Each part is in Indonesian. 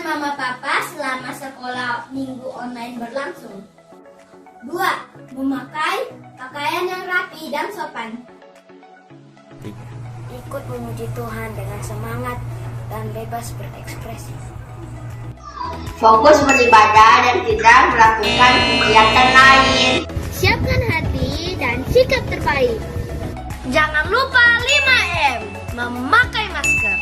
Mama Papa selama sekolah minggu online berlangsung. 2. Memakai pakaian yang rapi dan sopan. Ikut memuji Tuhan dengan semangat dan bebas berekspresi. Fokus beribadah dan tidak melakukan kegiatan lain. Siapkan hati dan sikap terbaik. Jangan lupa 5M, memakai masker.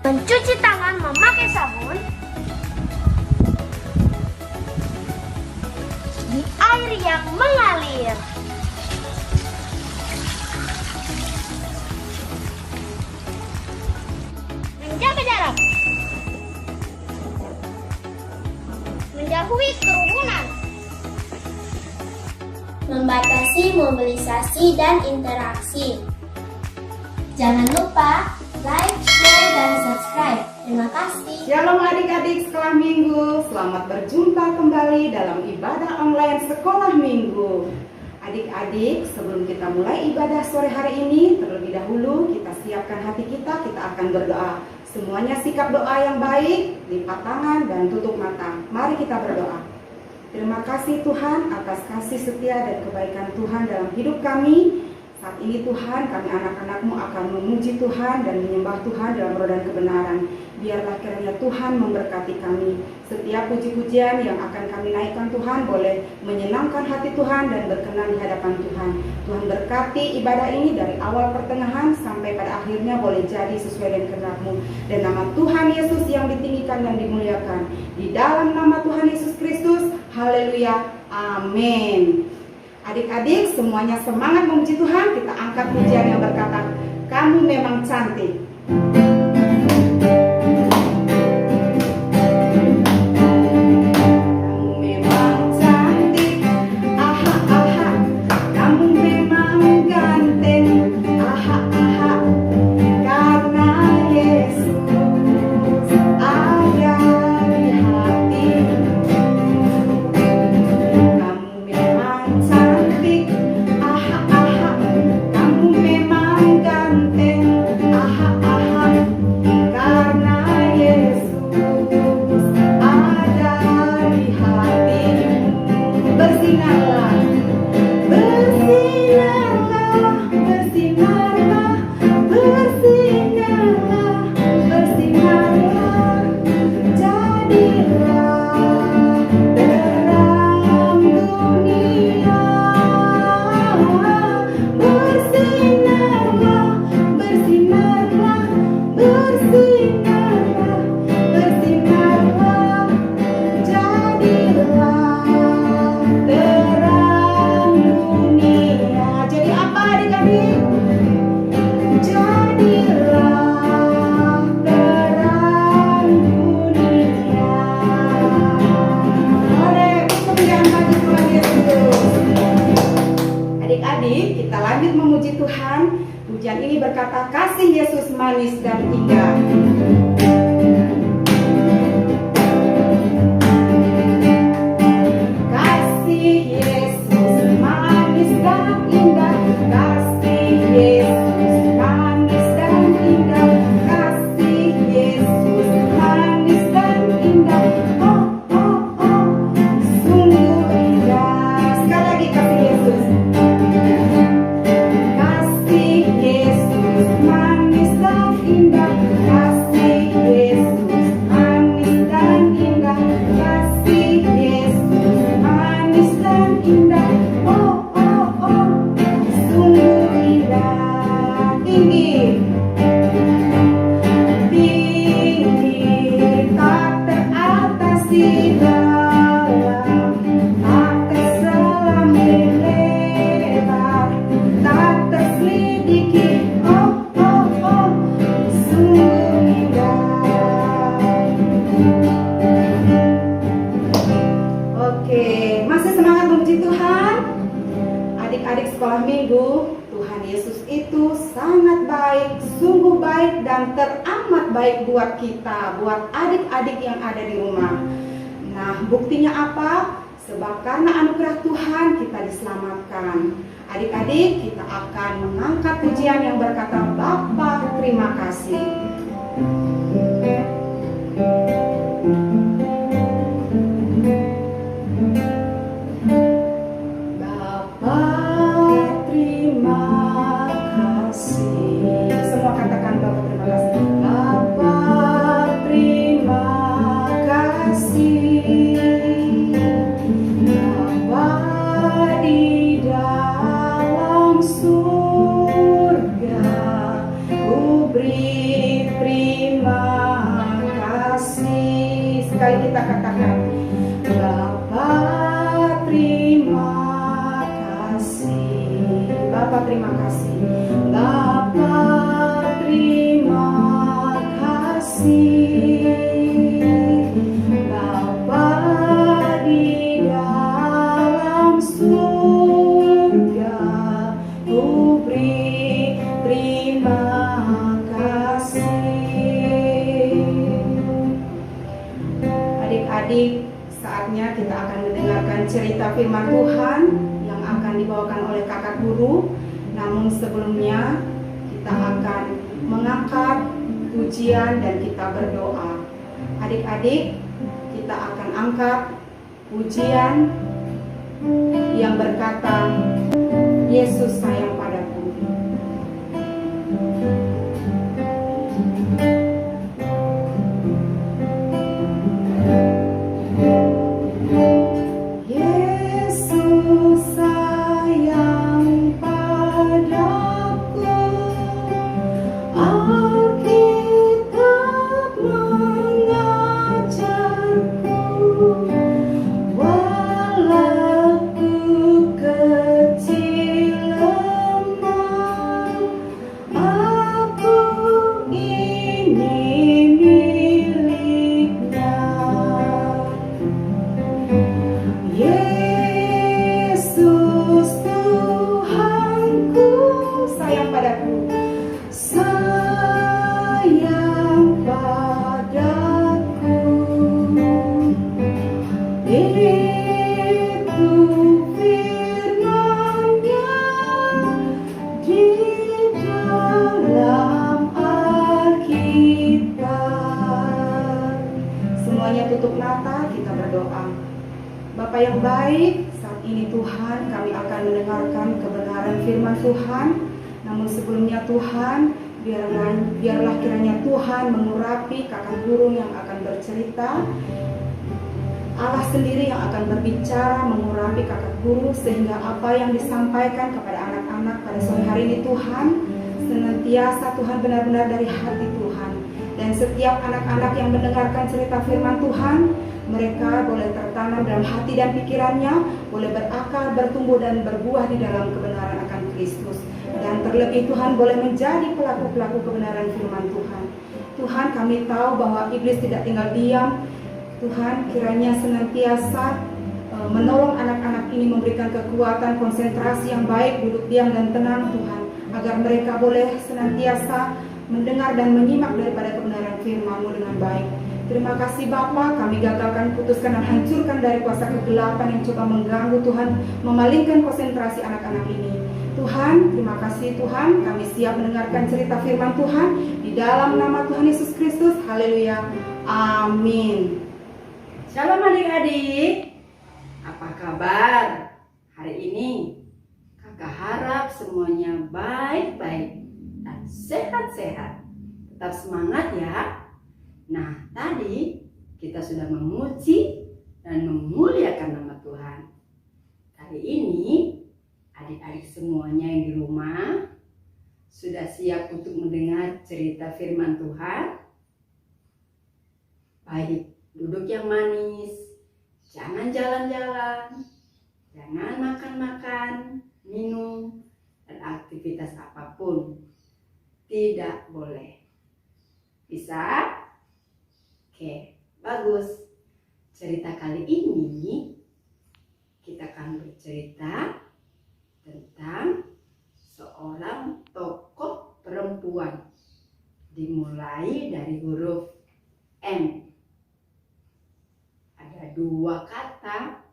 Mencuci tangan memakai sabun di air yang mengalir. Menjaga jarak. Menjauhi kerumunan. Membatasi mobilisasi dan interaksi. Jangan lupa like, share, dan subscribe. Terima kasih. Shalom adik-adik sekolah minggu, selamat berjumpa kembali dalam ibadah online sekolah minggu. Adik-adik, sebelum kita mulai ibadah sore hari ini, terlebih dahulu kita siapkan hati kita akan berdoa. Semuanya sikap doa yang baik, lipat tangan dan tutup mata. Mari kita berdoa. Terima kasih Tuhan atas kasih setia dan kebaikan Tuhan dalam hidup kami. Saat ini Tuhan, kami anak-anak-Mu akan memuji Tuhan dan menyembah Tuhan dalam roh dan kebenaran. Biarlah kiranya Tuhan memberkati kami. Setiap puji-pujian yang akan kami naikkan Tuhan boleh menyenangkan hati Tuhan dan berkenan di hadapan Tuhan. Tuhan berkati ibadah ini dari awal pertengahan sampai pada akhirnya boleh jadi sesuai dengan kehendak-Mu. Dan nama Tuhan Yesus yang ditinggikan dan dimuliakan. Di dalam nama Tuhan Yesus Kristus, haleluya, amin. Adik-adik semuanya semangat memuji Tuhan. Kita angkat pujian yang berkata, kamu memang cantik. Kamu memang cantik, aha aha. Kamu memang ganteng, aha aha. Karena Yesus ada di hatimu. Kamu memang cantik, aha aha. Kamu memang ganteng, aha aha. Karena Yesus ada di hatimu. Bersinarlah, bersinarlah, bersinarlah, bersinarlah, bersinarlah. Jadilah terang dunia. Bersinarlah, bersinarlah, bersinarlah, bersinarlah. Jadilah terang dunia. Jadi apa adik-adik? Jadilah terang dunia. Oleh kemuliaan bagi Tuhan Yesus. Adik-adik, kita lanjut memuji Tuhan. Pujian ini berkata, kasih Yesus manis dan indah. Kasih Yesus manis dan indah. Kasih Yesus manis dan indah. Kasih Yesus manis dan indah. Oh, oh, oh, sungguh indah. Sekali lagi, kasih Yesus. Kasih Yesus manis dan indah. Kasih Yesus manis dan indah. Kasih Yesus manis dan indah. Oh, oh, oh, sungguh indah. Tinggi, tinggi, tak teratasi dalam, tak terselami lebar, tak terselidiki. Oh, oh, oh, sungguh indah. Oke, masih semangat memuji Tuhan? Adik-adik sekolah minggu, Tuhan Yesus itu sangat baik, sungguh baik dan teramat baik buat kita, buat adik-adik yang ada di rumah. Nah, buktinya apa? Sebab karena anugerah Tuhan kita diselamatkan. Adik-adik, kita akan mengangkat pujian yang berkata, Bapa, terima kasih. Bapa, terima kasih. Semua katakan Bapa, terima kasih. Bapa, terima kasih. Bapa di dalam surga, ku beri terima kasih. Sekali kita katakan, Bapa terima kasih. Bapa terima kasih. Bapa terima kasih. Bapa di dalam surga, ku beri terima kasih. Adik-adik, saatnya kita akan mendengarkan cerita firman Tuhan yang akan dibawakan oleh kakak guru. Namun sebelumnya kita akan mengangkat pujian dan kita berdoa. Adik-adik, kita akan angkat pujian yang berkata, Yesus sayang padaku. Yesus sayang padaku, Alkitab mengajarku, walau ku kecil lemah, aku ini miliknya. Yesus Tuhanku sayang padaku, sayang padaku. Itu firman-Nya di dalam Alkitab. Semuanya tutup mata, kita berdoa. Bapa yang baik, saat ini Tuhan kami akan mendengarkan kebenaran firman Tuhan. Namun sebelumnya Tuhan, biarlah kiranya Tuhan mengurapi kakak guru yang akan bercerita. Allah sendiri yang akan berbicara, mengurapi kakak guru, sehingga apa yang disampaikan kepada anak-anak pada sore hari ini Tuhan, senantiasa Tuhan benar-benar dari hati Tuhan. Dan setiap anak-anak yang mendengarkan cerita firman Tuhan, mereka boleh tertanam dalam hati dan pikirannya, boleh berakar, bertumbuh dan berbuah di dalam kebenaran akan Kristus. Dan terlebih Tuhan boleh menjadi pelaku-pelaku kebenaran firman Tuhan. Tuhan, kami tahu bahwa iblis tidak tinggal diam. Tuhan, kiranya senantiasa menolong anak-anak ini, memberikan kekuatan, konsentrasi yang baik, duduk diam dan tenang Tuhan, agar mereka boleh senantiasa mendengar dan menyimak daripada kebenaran firman-Mu dengan baik. Terima kasih Bapa, kami gagalkan, putuskan dan hancurkan dari kuasa kegelapan yang coba mengganggu Tuhan, memalingkan konsentrasi anak-anak ini. Tuhan, terima kasih Tuhan, kami siap mendengarkan cerita firman Tuhan di dalam nama Tuhan Yesus Kristus. Haleluya. Amin. Shalom adik-adik, apa kabar hari ini? Kakak harap semuanya baik-baik dan sehat-sehat. Tetap semangat ya. Nah, tadi kita sudah memuji dan memuliakan nama Tuhan. Kali ini adik-adik semuanya yang di rumah sudah siap untuk mendengar cerita firman Tuhan? Baik, duduk yang manis, jangan jalan-jalan, jangan makan-makan, minum, dan aktivitas apapun. Tidak boleh. Bisa? Oke, bagus. Cerita kali ini kita akan bercerita tentang seorang tokoh perempuan. Dimulai dari huruf M. Ada dua kata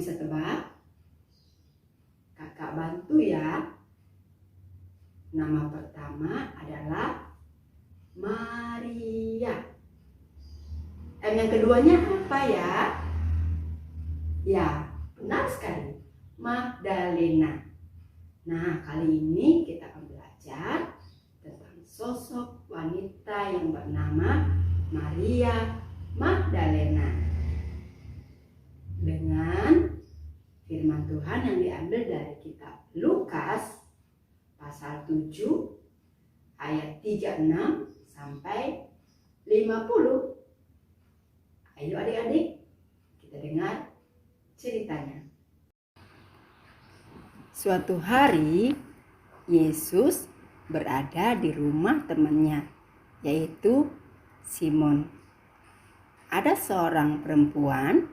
bisa tebak? Kakak bantu ya. Nama pertama adalah Maria. Yang keduanya apa ya? Ya, benar sekali. Magdalena. Nah, kali ini kita akan belajar tentang sosok wanita yang bernama Maria Magdalena. Dengan firman Tuhan yang diambil dari kitab Lukas pasal 7 ayat 36 sampai 50. Ayo adik-adik, kita dengar ceritanya. Suatu hari, Yesus berada di rumah temannya, yaitu Simon. Ada seorang perempuan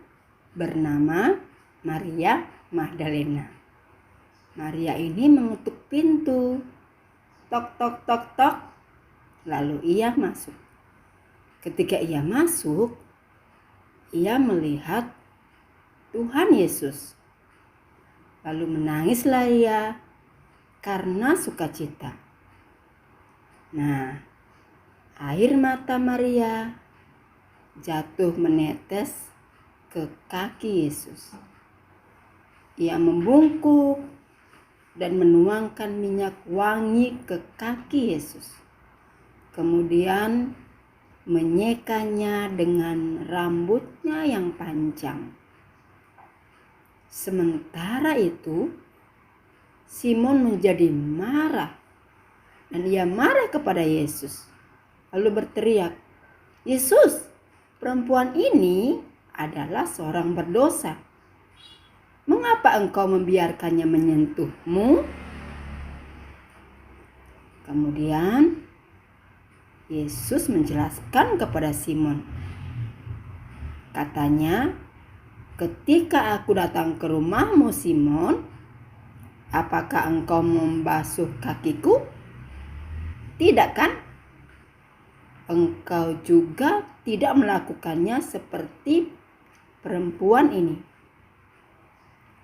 bernama Maria Magdalena. Maria ini mengetuk pintu. Tok, tok, tok, tok. Lalu ia masuk. Ketika ia masuk, ia melihat Tuhan Yesus. Lalu menangislah ia karena sukacita. Nah, air mata Maria jatuh menetes ke kaki Yesus. Ia membungkuk dan menuangkan minyak wangi ke kaki Yesus. Kemudian menyekanya dengan rambutnya yang panjang. Sementara itu, Simon menjadi marah dan ia marah kepada Yesus. Lalu berteriak, "Yesus, perempuan ini adalah seorang berdosa. Mengapa engkau membiarkannya menyentuhmu?" Kemudian Yesus menjelaskan kepada Simon. Katanya, "Ketika aku datang ke rumahmu, Simon, apakah engkau membasuh kakiku? Tidak kan? Engkau juga tidak melakukannya seperti perempuan ini.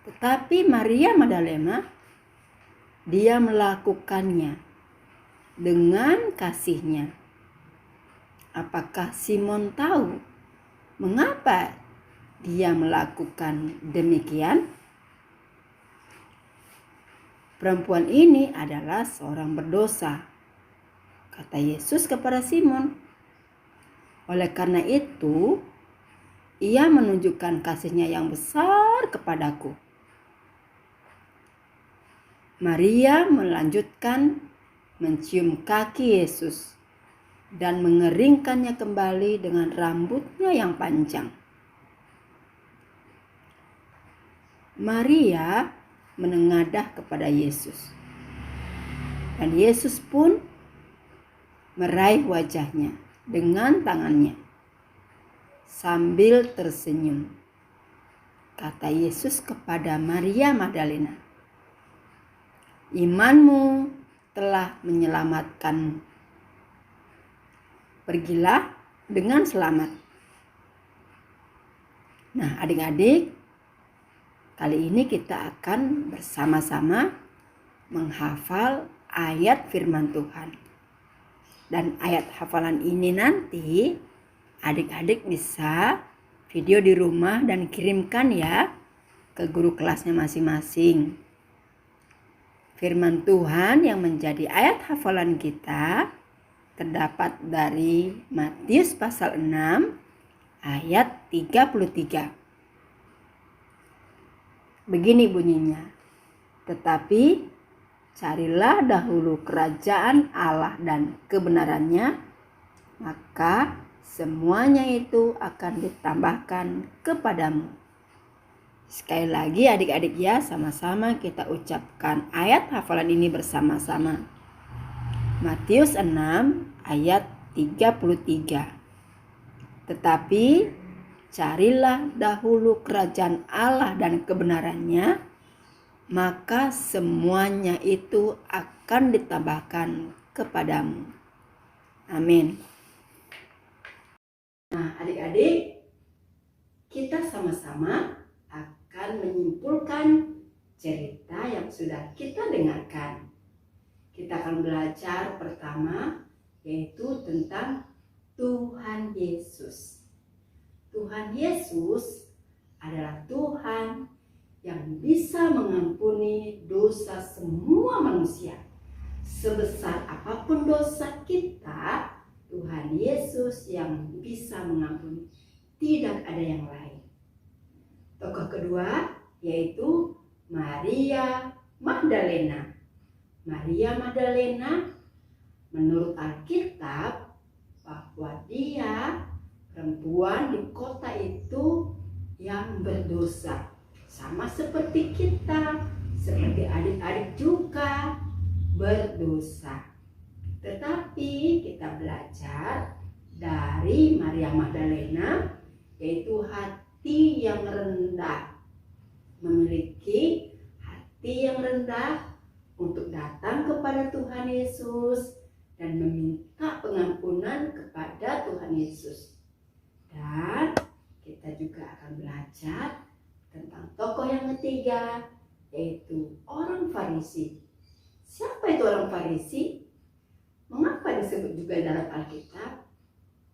Tetapi Maria Magdalena, dia melakukannya dengan kasihnya." Apakah Simon tahu mengapa dia melakukan demikian? "Perempuan ini adalah seorang berdosa," kata Yesus kepada Simon. "Oleh karena itu, ia menunjukkan kasihnya yang besar kepadaku." Maria melanjutkan mencium kaki Yesus dan mengeringkannya kembali dengan rambutnya yang panjang. Maria menengadah kepada Yesus, dan Yesus pun meraih wajahnya dengan tangannya sambil tersenyum. Kata Yesus kepada Maria Magdalena, "Imanmu telah menyelamatkanmu. Pergilah dengan selamat." Nah, adik-adik, kali ini kita akan bersama-sama menghafal ayat firman Tuhan. Dan ayat hafalan ini nanti adik-adik bisa video di rumah dan kirimkan ya ke guru kelasnya masing-masing. Firman Tuhan yang menjadi ayat hafalan kita terdapat dari Matius pasal 6 ayat 33. Begini bunyinya, "Tetapi carilah dahulu kerajaan Allah dan kebenarannya, maka semuanya itu akan ditambahkan kepadamu." Sekali lagi adik-adik ya, sama-sama kita ucapkan ayat hafalan ini bersama-sama. Matius 6 ayat 33. "Tetapi carilah dahulu kerajaan Allah dan kebenarannya, maka semuanya itu akan ditambahkan kepadamu." Amin. Nah, adik-adik, kita sama-sama akan menyimak melanjutkan cerita yang sudah kita dengarkan. Kita akan belajar pertama, yaitu tentang Tuhan Yesus. Tuhan Yesus adalah Tuhan yang bisa mengampuni dosa semua manusia. Sebesar apapun dosa kita, Tuhan Yesus yang bisa mengampuni. Tidak ada yang lain. Tokoh kedua yaitu Maria Magdalena. Maria Magdalena menurut Alkitab bahwa dia perempuan di kota itu yang berdosa. Sama seperti kita, seperti adik-adik juga berdosa. Tetapi kita belajar dari Maria Magdalena, yaitu hati yang rendah, memiliki hati yang rendah untuk datang kepada Tuhan Yesus dan meminta pengampunan kepada Tuhan Yesus. Dan kita juga akan belajar tentang tokoh yang ketiga, yaitu orang Farisi. Siapa itu orang Farisi? Mengapa disebut juga dalam Alkitab?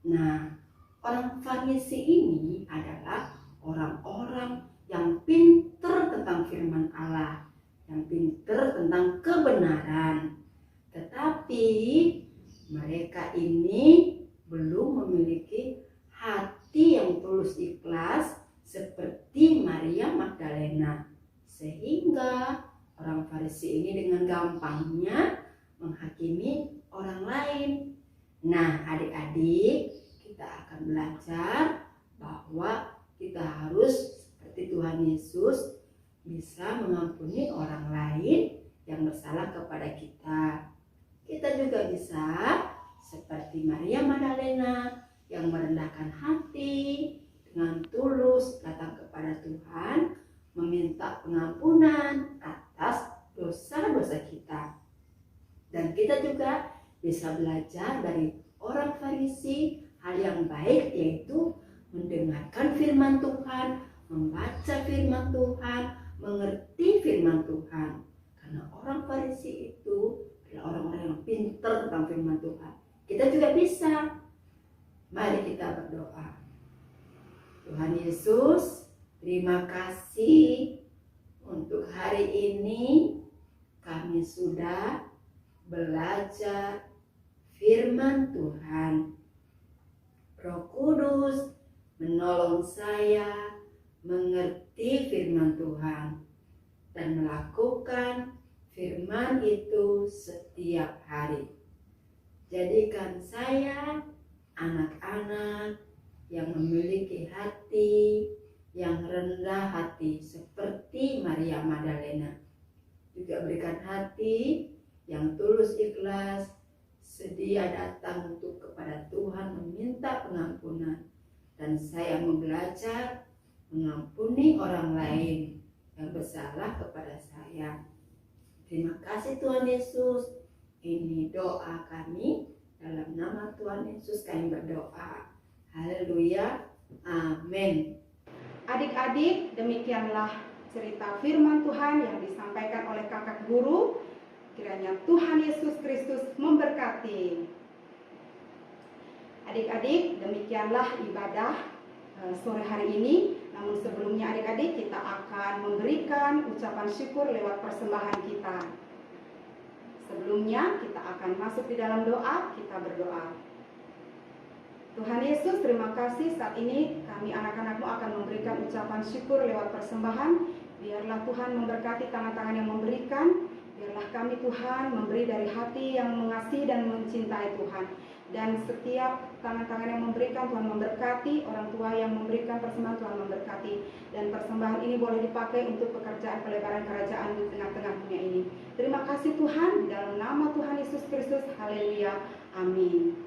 Nah, orang Farisi ini adalah orang-orang yang pintar tentang firman Allah, yang pintar tentang kebenaran. Tetapi mereka ini belum memiliki hati yang tulus ikhlas seperti Maria Magdalena. Sehingga orang Farisi ini dengan gampangnya menghakimi orang lain. Nah, adik-adik, kita akan belajar bahwa kita harus seperti Tuhan Yesus bisa mengampuni orang lain yang bersalah kepada kita. Kita juga bisa seperti Maria Magdalena yang merendahkan hati dengan tulus datang kepada Tuhan, meminta pengampunan atas dosa-dosa kita. Dan kita juga bisa belajar dari orang Farisi hal yang baik, yaitu mendengarkan firman Tuhan, membaca firman Tuhan, mengerti firman Tuhan. Karena orang Farisi itu adalah orang-orang yang pintar tentang firman Tuhan. Kita juga bisa. Mari kita berdoa. Tuhan Yesus, terima kasih untuk hari ini kami sudah belajar firman Tuhan. Roh Kudus menolong saya mengerti firman Tuhan dan melakukan firman itu setiap hari. Jadikan saya anak-anak yang memiliki hati yang rendah hati seperti Maria Magdalena. Juga berikan hati yang tulus ikhlas, sedia datang untuk kepada Tuhan meminta pengampunan. Dan saya mau belajar mengampuni orang lain yang bersalah kepada saya. Terima kasih Tuhan Yesus. Ini doa kami, dalam nama Tuhan Yesus kami berdoa. Haleluya. Amin. Adik-adik, demikianlah cerita firman Tuhan yang disampaikan oleh kakak guru. Kiranya Tuhan Yesus Kristus memberkati. Adik-adik, demikianlah ibadah sore hari ini. Namun sebelumnya adik-adik, kita akan memberikan ucapan syukur lewat persembahan kita. Sebelumnya kita akan masuk di dalam doa, kita berdoa. Tuhan Yesus, terima kasih saat ini kami anak-anak-Mu akan memberikan ucapan syukur lewat persembahan. Biarlah Tuhan memberkati tangan-tangan yang memberikan. Biarlah kami Tuhan memberi dari hati yang mengasihi dan mencintai Tuhan. Dan setiap tangan-tangan yang memberikan, Tuhan memberkati. Orang tua yang memberikan persembahan, Tuhan memberkati. Dan persembahan ini boleh dipakai untuk pekerjaan pelebaran kerajaan di tengah-tengah dunia ini. Terima kasih Tuhan, dalam nama Tuhan Yesus Kristus. Haleluya. Amin.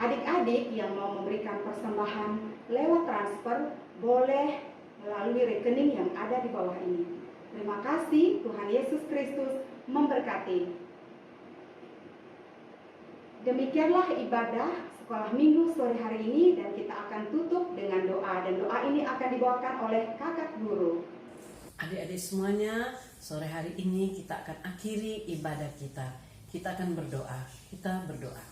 Adik-adik yang mau memberikan persembahan lewat transfer, boleh melalui rekening yang ada di bawah ini. Terima kasih, Tuhan Yesus Kristus memberkati. Demikianlah ibadah sekolah minggu sore hari ini, dan kita akan tutup dengan doa. Dan doa ini akan dibawakan oleh kakak guru. Adik-adik semuanya, sore hari ini kita akan akhiri ibadah kita. Kita akan berdoa. Kita berdoa.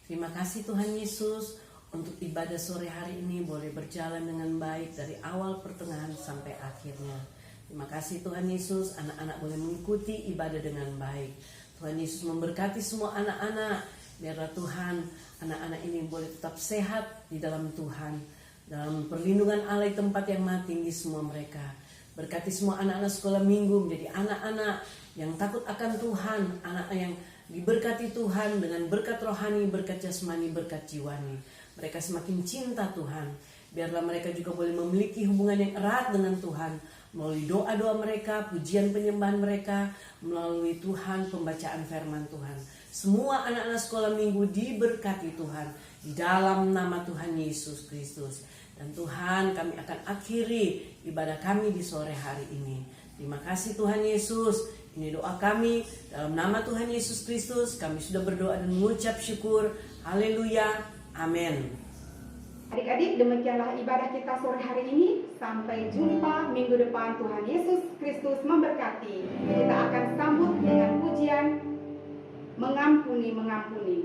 Terima kasih Tuhan Yesus untuk ibadah sore hari ini boleh berjalan dengan baik dari awal pertengahan sampai akhirnya. Terima kasih Tuhan Yesus, anak-anak boleh mengikuti ibadah dengan baik. Tuhan Yesus memberkati semua anak-anak. Biarlah Tuhan, anak-anak ini boleh tetap sehat di dalam Tuhan. Dalam perlindungan Allah di tempat yang maha tinggi semua mereka. Berkati semua anak-anak sekolah minggu menjadi anak-anak yang takut akan Tuhan. Anak yang diberkati Tuhan dengan berkat rohani, berkat jasmani, berkat jiwani. Mereka semakin cinta Tuhan. Biarlah mereka juga boleh memiliki hubungan yang erat dengan Tuhan. Melalui doa-doa mereka, pujian penyembahan mereka, melalui Tuhan, pembacaan firman Tuhan. Semua anak-anak sekolah minggu diberkati Tuhan di dalam nama Tuhan Yesus Kristus. Dan Tuhan, kami akan akhiri ibadah kami di sore hari ini. Terima kasih Tuhan Yesus. Ini doa kami dalam nama Tuhan Yesus Kristus. Kami sudah berdoa dan mengucap syukur. Haleluya. Amin. Adik-adik, demikianlah ibadah kita sore hari ini. Sampai jumpa minggu depan. Tuhan Yesus Kristus memberkati. Kita akan sambut dengan pujian mengampuni, mengampuni.